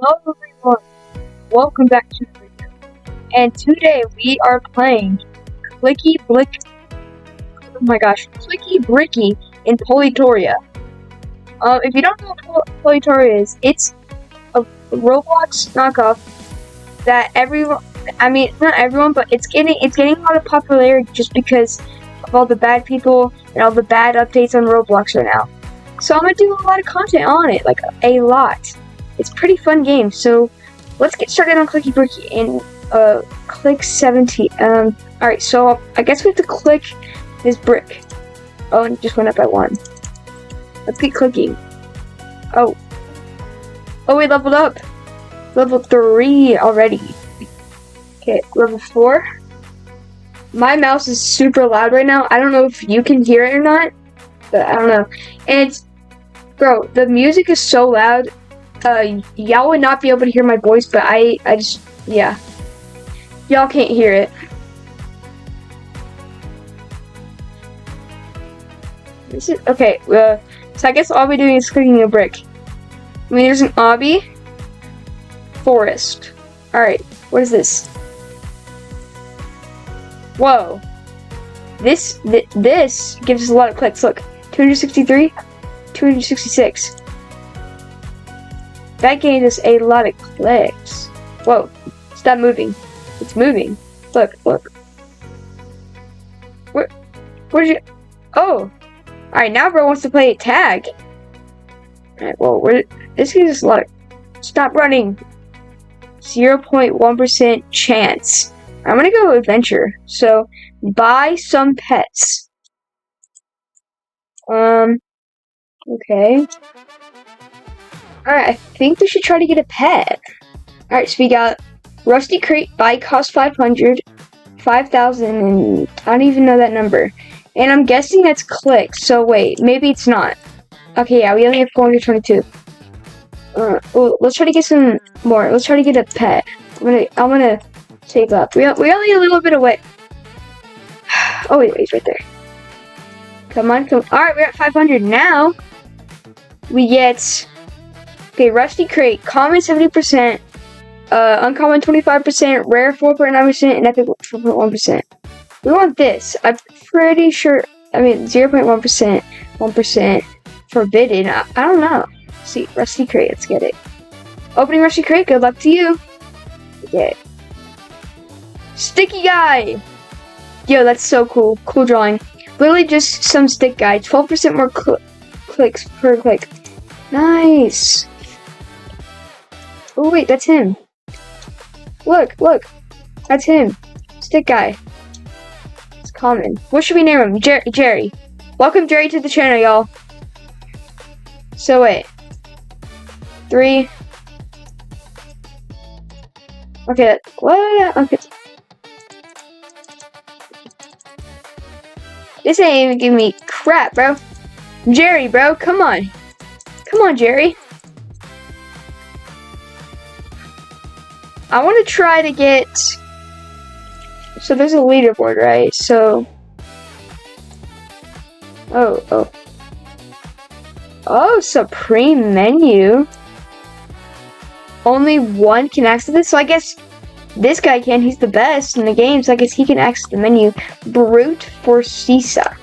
Hello everyone, welcome back to the video. And today we are playing Clicky Bricky in Polytoria. If you don't know what Polytoria is, it's a Roblox knockoff that not everyone, but it's getting a lot of popularity just because of all the bad people and all the bad updates on Roblox right now. So I'm gonna do a lot of content on it, like a lot. It's a pretty fun game, so let's get started on Clicky Bricky in click 17. Alright, so I guess we have to click this brick. Oh, and it just went up by 1. Let's get clicking. Oh, we leveled up. Level 3 already. Okay, level 4. My mouse is super loud right now. I don't know if you can hear it or not, but I don't know. And bro, the music is so loud. Y'all would not be able to hear my voice, but I just, yeah. Y'all can't hear it. This is, okay, so I guess all we're doing is clicking a brick. I mean, there's an obby. Forest. Alright, what is this? Whoa. This gives us a lot of clicks. Look, 263, 266. That gained us a lot of clicks. Whoa, stop moving. It's moving. Look. Where'd you? Oh. Alright, now bro wants to play tag. Alright, well, this gives us a lot of... Stop running. 0.1% chance. I'm gonna go adventure. So, buy some pets. Okay. Alright, I think we should try to get a pet. Alright, so we got Rusty Crate, buy cost 500, 5,000, and I don't even know that number. And I'm guessing that's clicks, so wait, maybe it's not. Okay, yeah, we only have 422. Well, let's try to get some more. Let's try to get a pet. I'm gonna save up. We're only a little bit away. Oh wait, he's right there. Come on. Alright, we're at 500 now. We get... Okay, Rusty Crate, common 70%, uncommon 25%, rare 4.9%, and epic 4.1%. We want this. I'm pretty sure, 0.1%, 1%, forbidden. I don't know. Let's see, Rusty Crate, let's get it. Opening Rusty Crate, good luck to you. Get it. Sticky guy! Yo, that's so cool. Cool drawing. Literally just some stick guy. 12% more clicks per click. Nice! Oh wait, that's him. Look, that's him. Stick guy. It's common. What should we name him? Jerry. Welcome Jerry to the channel, y'all. So wait. 3. Okay, what? Okay. This ain't even giving me crap, bro. Jerry, bro, come on. Come on, Jerry. I want to try to get... So there's a leaderboard, right? So... Oh, Supreme Menu. Only one can access this? So I guess this guy can. He's the best in the game, so I guess he can access the menu. Brute for Sisa.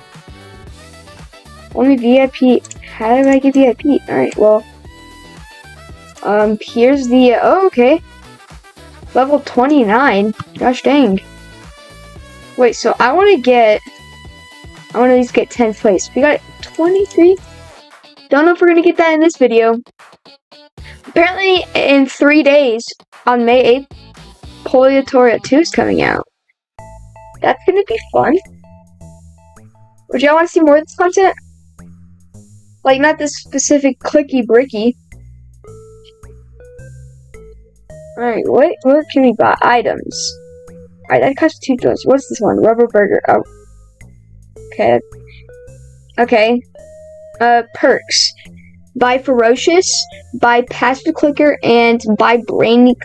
Only VIP. How did I get VIP? Alright, well... here's the... Oh, okay. Level 29. Gosh dang. Wait, so I want to at least get 10th place. We got 23. Don't know if we're going to get that in this video. Apparently, in 3 days, on May 8th, Polytoria 2 is coming out. That's going to be fun. Would y'all want to see more of this content? Like, not this specific Clicky Bricky. Alright, what can we buy? Items. Alright, that costs $2. What's this one? Rubber burger. Oh. Okay. Okay. Perks. Buy ferocious, buy passive clicker, and buy brainy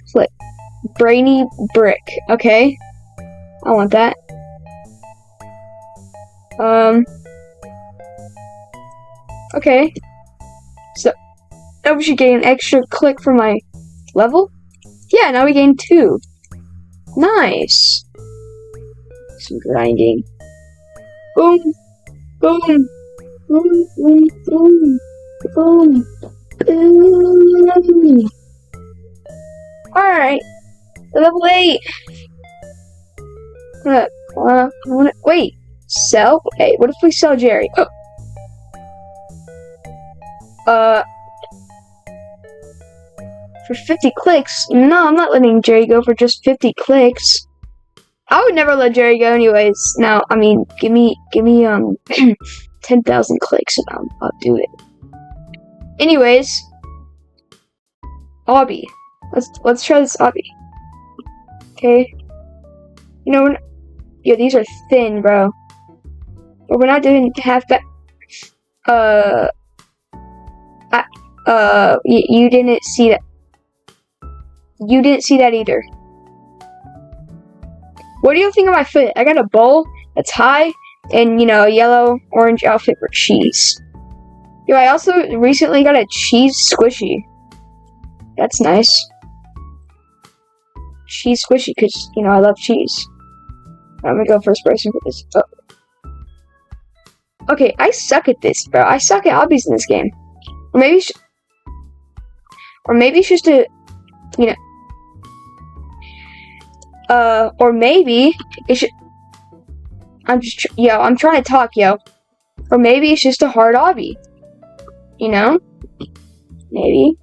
brick. Okay. I want that. Okay. So, I should get an extra click for my level? Yeah, now we gained 2. Nice. Some grinding. Boom, boom, boom, boom, boom, boom, boom. Alright, level 8. Wait, sell? Hey, what if we sell Jerry? For 50 clicks? No, I'm not letting Jerry go for just 50 clicks. I would never let Jerry go anyways. Now, I mean, give me 10,000 clicks and I'll do it. Anyways, obby. Let's try this obby. Okay. You know, yeah, these are thin, bro. But we're not doing half that. You didn't see that. You didn't see that either. What do you think of my fit? I got a bowl, a tie, and, a yellow, orange outfit for cheese. Yo, I also recently got a cheese squishy. That's nice. Cheese squishy, because, I love cheese. I'm gonna go first person for this. Oh. Okay, I suck at this, bro. I suck at obbies in this game. Or maybe it's just a, or maybe it should. I'm trying to talk, yo. Or maybe it's just a hard obby. Maybe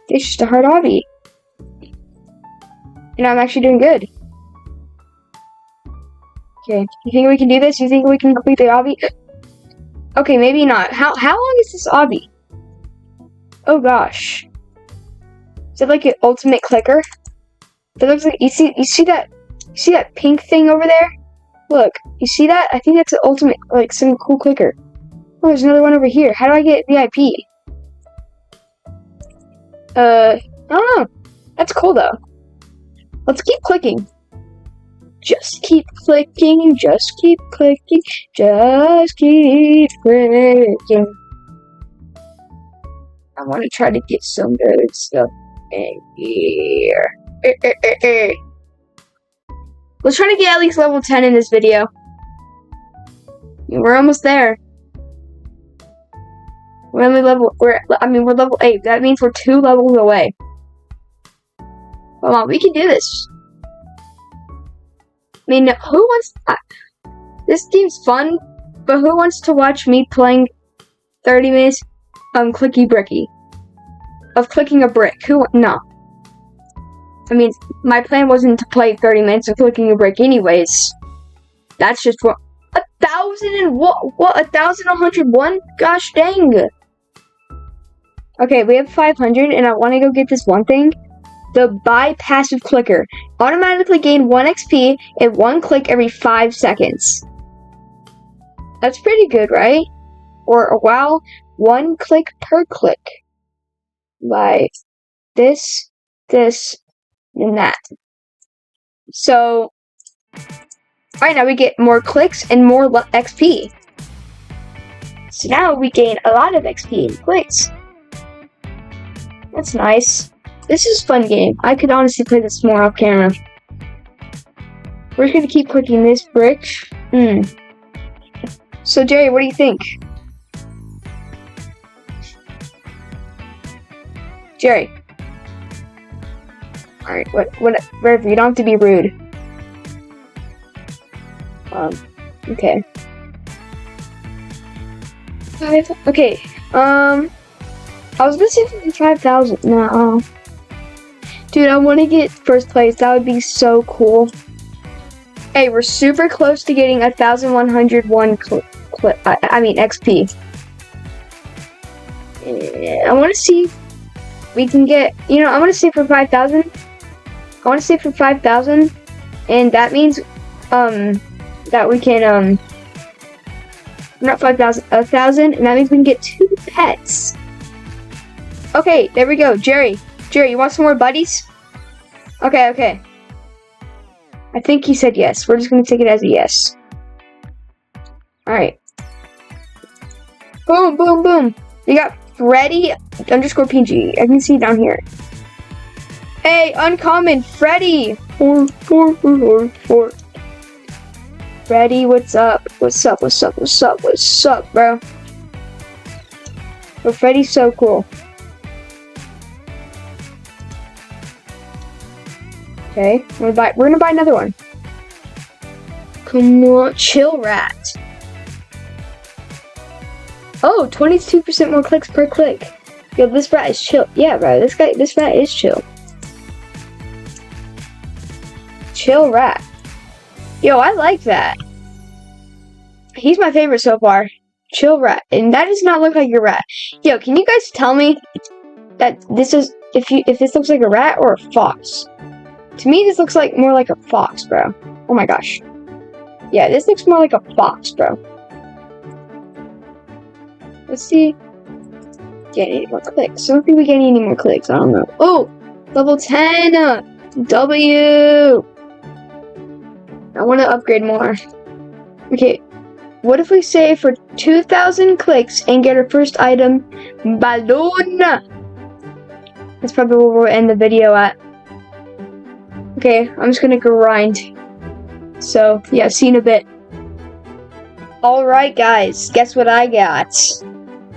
it's just a hard obby. I'm actually doing good. Okay, you think we can do this? You think we can complete the obby? Okay, maybe not. How long is this obby? Oh gosh. Is it like an ultimate clicker? It looks like you see that pink thing over there? Look, you see that? I think that's an ultimate, like some cool clicker. Oh, there's another one over here. How do I get VIP? I don't know. That's cool though. Let's keep clicking. Just keep clicking, just keep clicking, just keep clicking. I want to try to get some good stuff in here. Let's try to get at least level 10 in this video. We're almost there. We're level 8. That means we're 2 levels away. Come on, we can do this. I mean, who wants... this game's fun, but who wants to watch me playing 30 minutes Clicky Bricky? Of clicking a brick. No. I mean, my plan wasn't to play 30 minutes of clicking a brick anyways. That's just what... 1,000 and what? 1,101? Gosh dang. Okay, we have 500, and I want to go get this one thing. The buy passive clicker. Automatically gain 1 XP and 1 click every 5 seconds. That's pretty good, right? Or, wow, 1 click per click. Like this, and that. So, alright, now we get more clicks and more XP. So now we gain a lot of XP and clicks. That's nice. This is a fun game. I could honestly play this more off camera. We're just gonna keep clicking this brick. So Jerry, what do you think? Jerry. Alright, whatever, you don't have to be rude. Okay. Okay, I was gonna say 5,000. No. Dude, I want to get first place. That would be so cool. Hey, we're super close to getting 1,101 XP. I want to see if we can get, I want to say for 5,000. I want to say for 5,000, and that means, that we can, not 5,000, 1,000, and that means we can get 2 pets. Okay, there we go. Jerry, you want some more buddies? Okay. I think he said yes. We're just gonna take it as a yes. Alright. Boom, boom, boom. We got Freddy _PG. I can see down here. Hey, uncommon, Freddy. Freddy, what's up? What's up, bro? But Freddy's so cool. Okay, we're gonna buy another one. Come on, chill rat. Oh, 22% more clicks per click. Yo, this rat is chill. Yeah, bro, this rat is chill. Chill rat. Yo, I like that. He's my favorite so far. Chill rat. And that does not look like a rat. Yo, can you guys tell me that this is if this looks like a rat or a fox? To me, this looks like more like a fox, bro. Oh my gosh. Yeah, this looks more like a fox, bro. Let's see. Get any more clicks. I don't think we get any more clicks. I don't know. Oh, level 10. W. I want to upgrade more. Okay. What if we say for 2,000 clicks and get our first item, balloon? That's probably where we'll end the video at. Okay, I'm just gonna grind. So, yeah, see you in a bit. Alright, guys, guess what I got?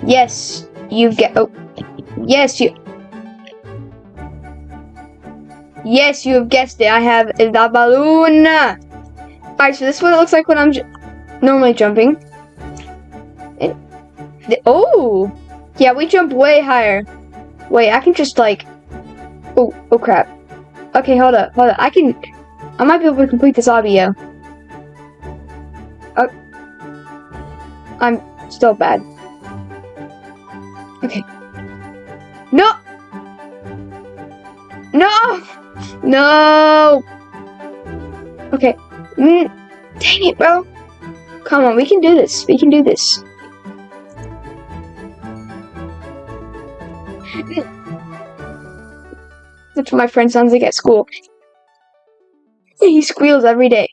Yes, you've got. Oh, yes, you. Yes, you have guessed it. I have the balloon. Alright, so this is what it looks like when I'm normally jumping. Oh! Yeah, we jump way higher. Wait, I can just like. Oh crap. Okay, hold up. I might be able to complete this audio. Oh. I'm still bad. Okay. No! No! No! Okay. Dang it, bro. Come on, we can do this. We can do this. That's what my friend sounds like at school. He squeals every day.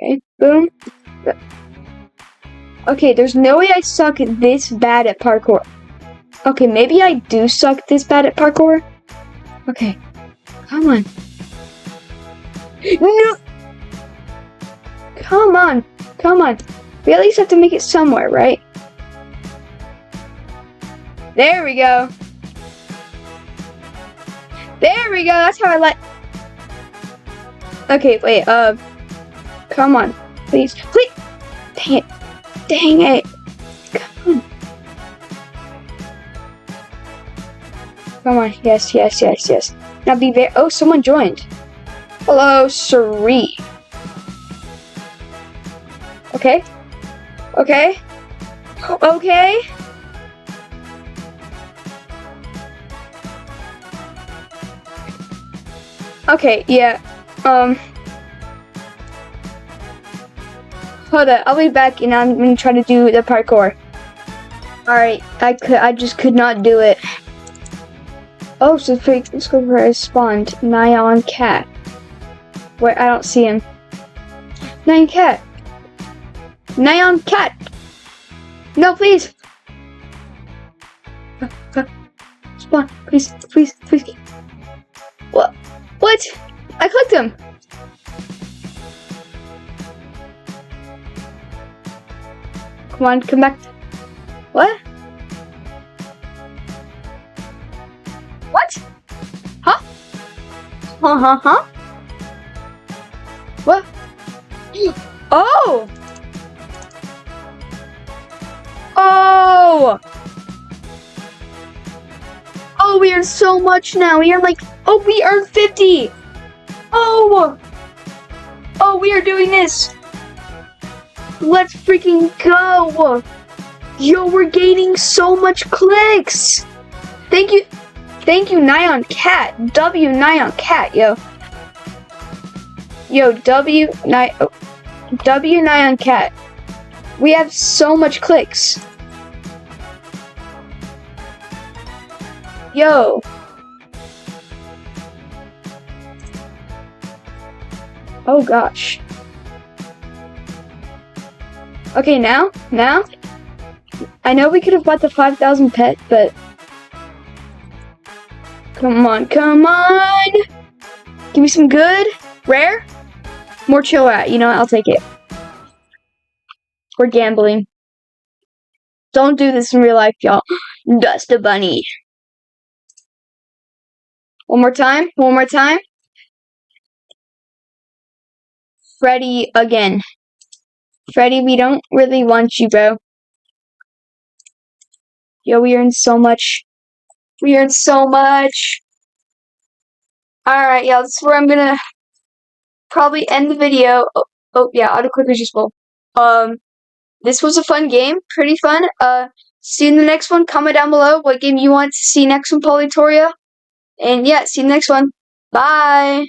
Okay, boom. Okay, there's no way I suck this bad at parkour. Okay, maybe I do suck this bad at parkour. Okay, come on. No! Come on, come on. We at least have to make it somewhere, right? There we go. There we go, that's how I like. Okay, wait, come on. Please. Dang it. Dang it. Come on. Come on, yes. Now be very. Oh, someone joined. Hello, Siri. Okay. Okay. Okay. Okay, yeah. Hold up, I'll be back and I'm gonna try to do the parkour. Alright, I just could not do it. Oh, so let's go where I spawned. Nyan Cat. Wait, I don't see him. Nyan Cat. Nyan Cat. No, please. Spawn, please. What? What? I clicked him. Come on, come back. What? What? Huh? Huh? What? Oh! Oh! Oh, we earned so much now. We are like, oh, we earned 50. Oh! Oh, we are doing this. Let's freaking go. Yo, we're gaining so much clicks. Thank you, Nyan Cat. W Nyan Cat, yo. Yo, W Nyan Cat. We have so much clicks. Yo. Oh gosh. Okay, now, I know we could have bought the 5,000 pet, but Come on, come on. Give me some good. Rare? More chill rat. You know what? I'll take it. We're gambling. Don't do this in real life, y'all. Dust a bunny. One more time. One more time. Freddy again. Freddy, we don't really want you, bro. Yo, we earned so much. We earned so much. Alright, y'all. This is where I'm gonna probably end the video. Oh yeah, auto-click is useful. This was a fun game. Pretty fun. See you in the next one. Comment down below what game you want to see next from Polytoria. And yeah, see you in the next one. Bye!